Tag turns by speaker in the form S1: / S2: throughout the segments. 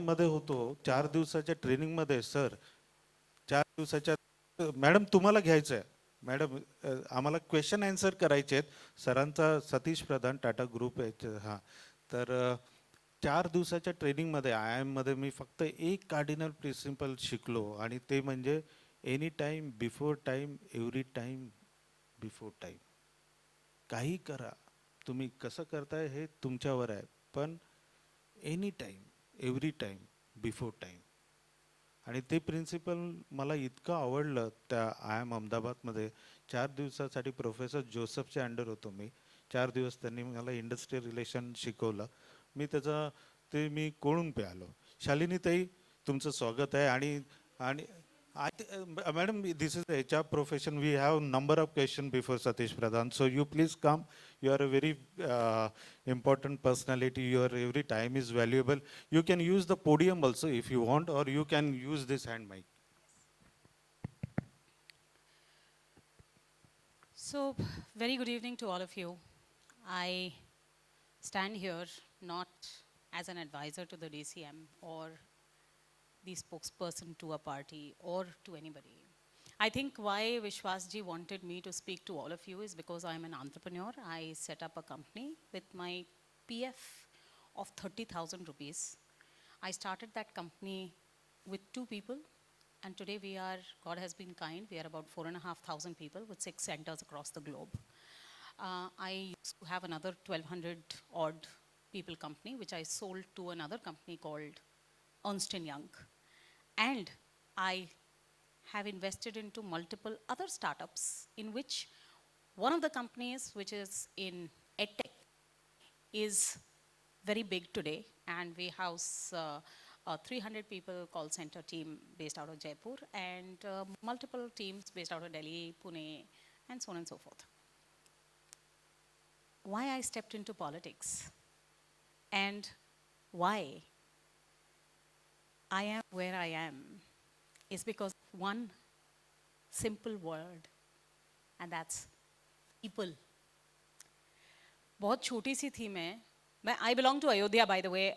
S1: मध्ये होतो 4 दिवसाच्या ट्रेनिंगमध्ये. सर 4 दिवसाच्या, मॅडम तुम्हाला घ्यायचं आहे मॅडम, आम्हाला क्वेश्चन आन्सर करायचे आहेत. सरांचा सतीश प्रधान टाटा ग्रुप आहे. हां, तर 4 दिवसाच्या ट्रेनिंगमध्ये मध्ये मी फक्त एक कार्डिनल प्रिन्सिपल शिकलो, आणि ते म्हणजे any time before time, every time before time. काही करा, तुम्ही कसं करताय हे तुमच्यावर आहे, पण any time, every time, before time. आणि ते प्रिन्सिपल मला इतकं आवडलं. त्या अहमदाबादमध्ये 4 दिवसासाठी प्रोफेसर जोसेफच्या अंडर होतो मी. 4 दिवस त्यांनी मला इंडस्ट्रियल रिलेशन शिकवलं. मी त्याचा ते मी कोळून पे आलो. शालिनी ताई, तुमचं स्वागत आहे. आणि आणि madam, this is HR profession. We have number of questions before Satish Pradhan. So you please come. You are a very important personality. Your every time is valuable. You can use the podium also if you want, or you can use this hand mic.
S2: So, very good evening to all of you. I stand here not as an advisor to the DCM or the spokesperson to a party or to anybody. I think why Vishwasji wanted me to speak to all of you is because I'm an entrepreneur. I set up a company with my PF of 30,000 rupees. I started that company with 2 people, and today we are, God has been kind, we are about 4,500 people with 6 centers across the globe. I used to have another 1,200 odd people company, which I sold to another company called Ernst & Young. And I have invested into multiple other startups, in which one of the companies, which is in EdTech, is very big today. And we house a 300 people call center team based out of Jaipur, and multiple teams based out of Delhi, Pune, and so on and so forth. Why I stepped into politics and why I am where I am is because of one simple word, and that's people. बहुत छोटी सी थी मैं I belong to Ayodhya, by the way.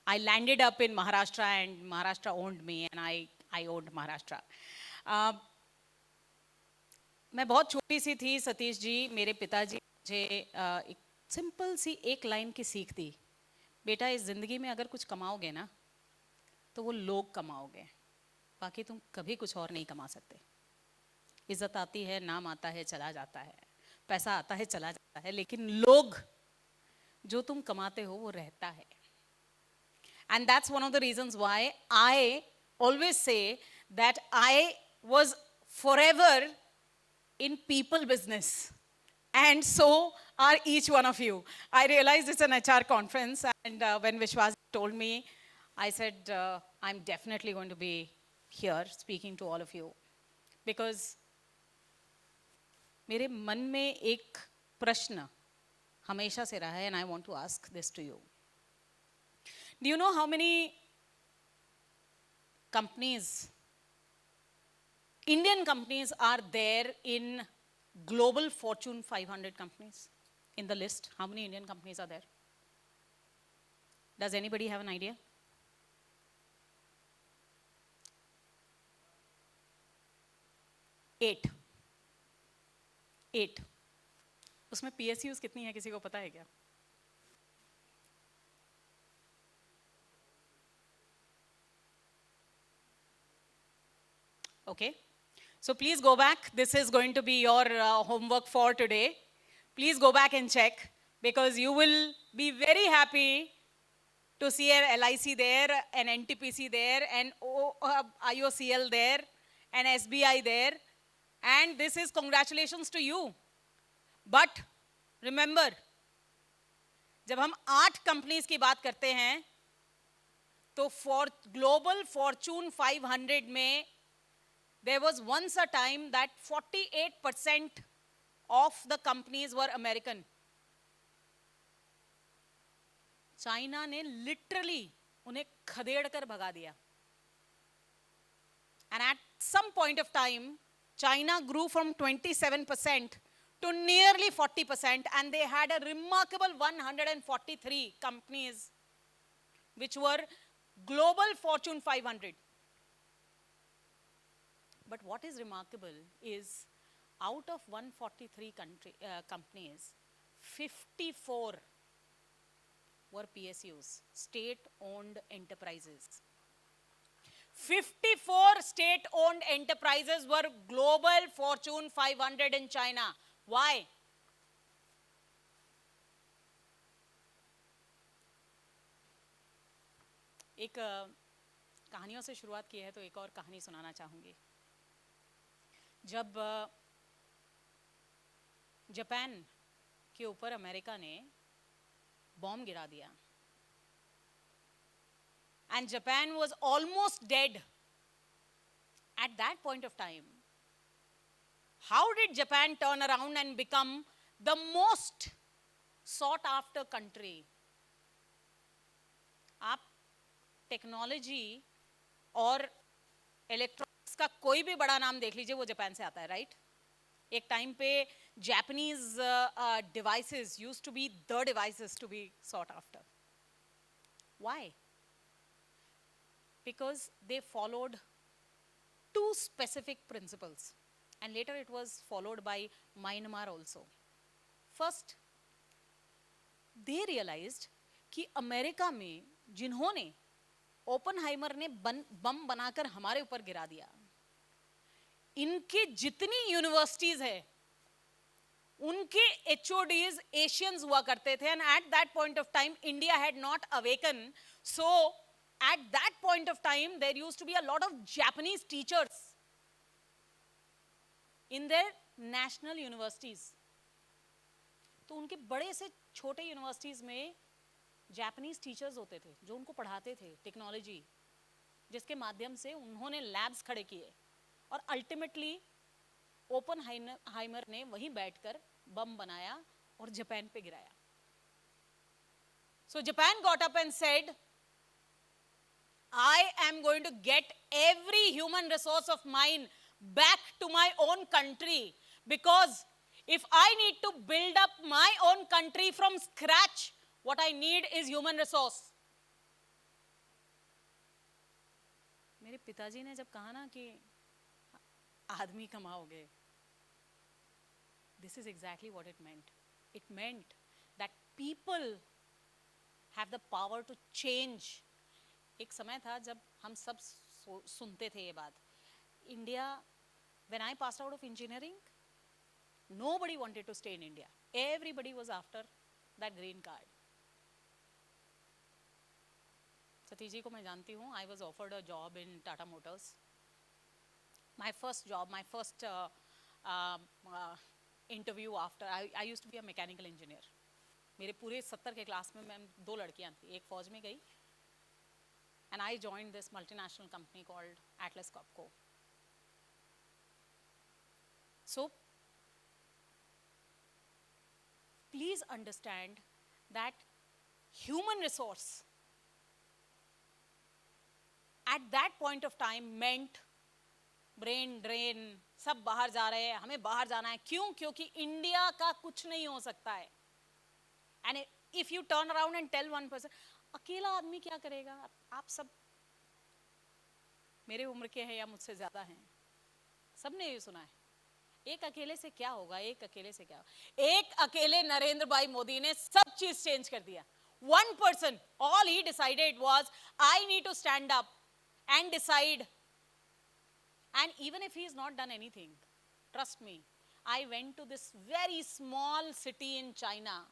S2: I landed up in Maharashtra, and Maharashtra owned me, and I owned Maharashtra. मैं बहुत छोटी सी थी, सतीश जी, मेरे पिताजी मुझे एक सिंपल सी एक लाइन की सीख दी, बेटा इस ज़िंदगी में अगर कुछ कमाओगे ना तो वो लोग कमाओगे, बाकी तुम कभी कुछ और नहीं कमा सकते. इज्जत आती है, नाम आता है, चला जाता है, पैसा आता है, चला जाता है, लेकिन लोग जो तुम कमाते हो वो रहता है. And that's one of the reasons why I always say that I was forever in people business. And so are each one of you. I realized it's an HR conference, and when Vishwas told me, I said, I'm definitely going to be here speaking to all of you. Because मेरे मन में एक प्रश्न हमेशा से रहा है, and I want to ask this to you. Do you know how many companies, Indian companies, are there in global Fortune 500 companies? In the list, how many Indian companies are there? Does anybody have an idea? Eight. उसमें PSUs कितनी है, किसी को पता है क्या? Okay, so please go back. This is going to be your homework for today. Please go back and check, because you will be very happy to see an LIC there, an NTPC there, an IOCL there, an SBI there, and this is congratulations to you. But remember, जब हम 8 companies की बात करते हैं तो for global Fortune 500 में there was once a time that 48% of the companies were American. China ने literally उन्हें खदेड़ कर भगा दिया. And at some point of time, China grew from 27% to nearly 40%, and they had a remarkable 143 companies which were global Fortune 500. But what is remarkable is out of 143 companies, 54 were PSUs, state-owned enterprises. 54 state-owned enterprises were global Fortune 500 in China. Why? एक कहानियों से शुरुआत की है तो एक और कहानी सुनाना चाहूंगी। जब जापान के ऊपर अमेरिका ने बॉम्ब गिरा दिया and Japan was almost dead at that point of time, how did Japan turn around and become the most sought after country? आप टेक्नोलॉजी और इलेक्ट्रॉनिक्स का कोई भी बड़ा नाम देख लीजिए, वो जापान से आता है, राइट? एक टाइम पे Japanese devices used to be the devices to be sought after. Why? Because they followed two specific principles, and later it was followed by Myanmar also. First, they realized कि America में जिन्होंने Oppenheimer ने बम बनाकर हमारे ऊपर गिरा दिया, इनके जितनी यूनिवर्सिटीज है उनके HODs एशियंस हुआ करते थे, and at that point of time India had not awakened, so at that point of time there used to be a lot of Japanese teachers in their national universities. तो उनके बड़े से छोटे universities में Japanese teachers होते थे जो उनको पढ़ाते थे टेक्नोलॉजी, जिसके माध्यम से उन्होंने लैब्स खड़े किए और अल्टीमेटली ओपनहाइमर ने वहीं बैठकर बम बनाया और जापान पे गिराया. So Japan got up and said, I am going to get every human resource of mine back to my own country, because if I need to build up my own country from scratch, what I need is human resource. मेरे पिताजी ने जब कहा ना कि आदमी कमाओगे, this is exactly what it meant. It meant that people have the power to change. एक समय था जब हम सब सुनते थे ये बात. India, when I passed out of engineering, nobody wanted to stay in India. Everybody was after that green card. Satish ji को मैं जानती हूँ. I was offered a job in Tata Motors. My first job, my first interview after, I used to be a mechanical engineer. मेरे पूरे 70 के class में मैं 2 लड़कियाँ थी, एक फौज में गई, and I joined this multinational company called Atlas Copco. So please understand that human resource at that point of time meant brain drain, सब बाहर जा रहे हैं, हमें बाहर जाना है. क्यों? क्योंकि इंडिया का कुछ नहीं हो सकता है. And if you turn around and tell one person, अकेला आदमी क्या करेगा? आप सब मेरे उम्र के हैं या मुझसे ज्यादा हैं, सबने ये सुना है, एक अकेले से क्या होगा, एक अकेले से क्या होगा. एक अकेले नरेंद्र भाई मोदी ने सब चीज चेंज कर दिया. One person, all he decided was, I need to stand up and decide. And even if he has not done anything, trust me, I went to this very small city in China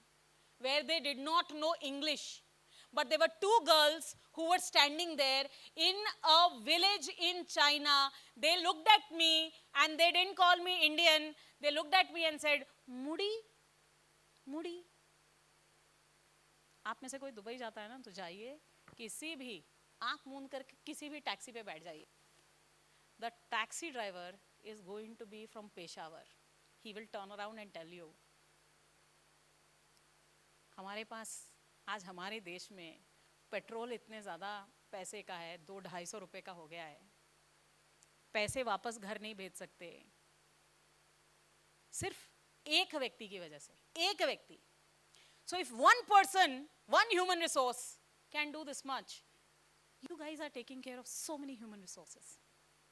S2: where they did not know English, but there were 2 girls who were standing there in a village in China. They looked at me and they didn't call me Indian. They looked at me and said, Mudi, Mudi. आप में से कोई Dubai जाता है ना, तो जाइए, किसी भी आंख मूंद कर किसी भी टैक्सी पे बैठ जाइए. The taxi driver is going to be from Peshawar. He will turn around and tell you. हमारे पास आज हमारे देश में पेट्रोल इतने ज़्यादा पैसे का है, 200-250 रुपए का हो गया है, पैसे वापस घर नहीं भेज सकते, सिर्फ एक व्यक्ति की वजह से. एक व्यक्ति. So if one person, one human resource can do this much. You guys are taking care of so many human resources.